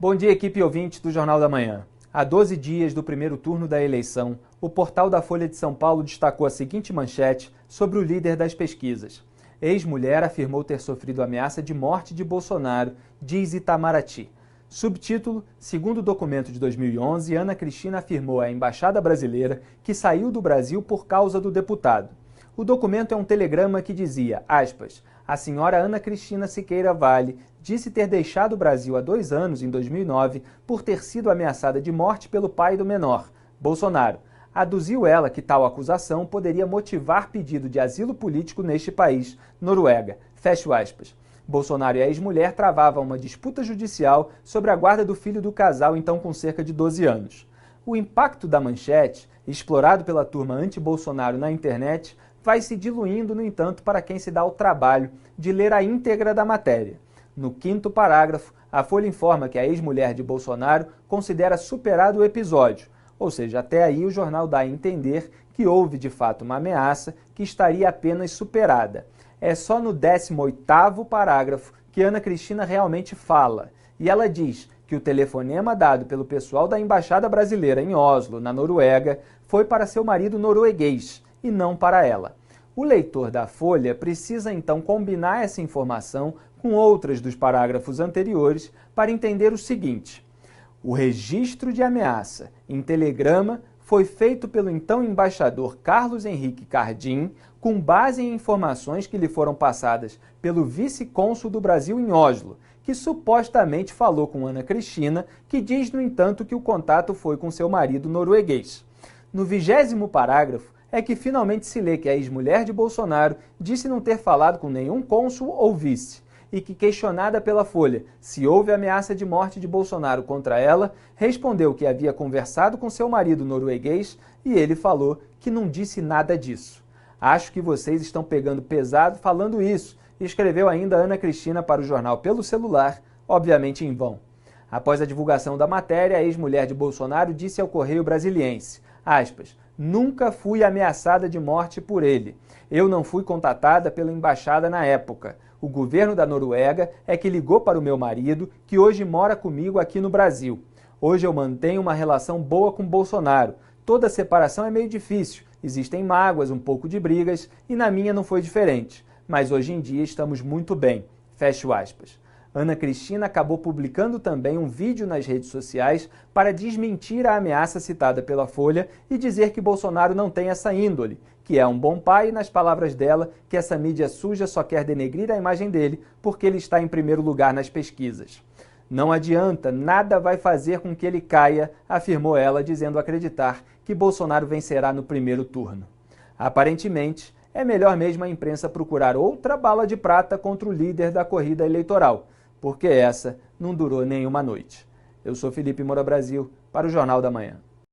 Bom dia, equipe ouvinte do Jornal da Manhã. Há 12 dias do primeiro turno da eleição, o portal da Folha de São Paulo destacou a seguinte manchete sobre o líder das pesquisas. Ex-mulher afirmou ter sofrido ameaça de morte de Bolsonaro, diz Itamaraty. Subtítulo: segundo o documento de 2011, Ana Cristina afirmou à Embaixada Brasileira que saiu do Brasil por causa do deputado. O documento é um telegrama que dizia, aspas, a senhora Ana Cristina Siqueira Vale disse ter deixado o Brasil há 2 anos, em 2009, por ter sido ameaçada de morte pelo pai do menor, Bolsonaro. Aduziu ela que tal acusação poderia motivar pedido de asilo político neste país, Noruega. Fecho aspas. Bolsonaro e a ex-mulher travavam uma disputa judicial sobre a guarda do filho do casal, então com cerca de 12 anos. O impacto da manchete, explorado pela turma anti-Bolsonaro na internet, vai se diluindo, no entanto, para quem se dá o trabalho de ler a íntegra da matéria. No 5º parágrafo, a Folha informa que a ex-mulher de Bolsonaro considera superado o episódio, ou seja, até aí o jornal dá a entender que houve de fato uma ameaça que estaria apenas superada. É só no 18º parágrafo que Ana Cristina realmente fala, e ela diz que o telefonema dado pelo pessoal da Embaixada Brasileira em Oslo, na Noruega, foi para seu marido norueguês e não para ela. O leitor da Folha precisa então combinar essa informação com outras dos parágrafos anteriores para entender o seguinte: o registro de ameaça em telegrama foi feito pelo então embaixador Carlos Henrique Cardim, com base em informações que lhe foram passadas pelo vice-cônsul do Brasil em Oslo, que supostamente falou com Ana Cristina, que diz, no entanto, que o contato foi com seu marido norueguês. No 20º parágrafo, é que finalmente se lê que a ex-mulher de Bolsonaro disse não ter falado com nenhum cônsul ou vice, e que, questionada pela Folha se houve ameaça de morte de Bolsonaro contra ela, respondeu que havia conversado com seu marido norueguês e ele falou que não disse nada disso. Acho que vocês estão pegando pesado falando isso, escreveu ainda Ana Cristina para o jornal pelo celular, obviamente em vão. Após a divulgação da matéria, a ex-mulher de Bolsonaro disse ao Correio Brasiliense, aspas, nunca fui ameaçada de morte por ele. Eu não fui contatada pela embaixada na época. O governo da Noruega é que ligou para o meu marido, que hoje mora comigo aqui no Brasil. Hoje eu mantenho uma relação boa com Bolsonaro. Toda separação é meio difícil. Existem mágoas, um pouco de brigas, e na minha não foi diferente. Mas hoje em dia estamos muito bem. Fecho aspas. Ana Cristina acabou publicando também um vídeo nas redes sociais para desmentir a ameaça citada pela Folha e dizer que Bolsonaro não tem essa índole, que é um bom pai e, nas palavras dela, que essa mídia suja só quer denegrir a imagem dele porque ele está em primeiro lugar nas pesquisas. Não adianta, nada vai fazer com que ele caia, afirmou ela, dizendo acreditar que Bolsonaro vencerá no primeiro turno. Aparentemente, é melhor mesmo a imprensa procurar outra bala de prata contra o líder da corrida eleitoral, porque essa não durou nenhuma noite. Eu sou Felipe Moura Brasil, para o Jornal da Manhã.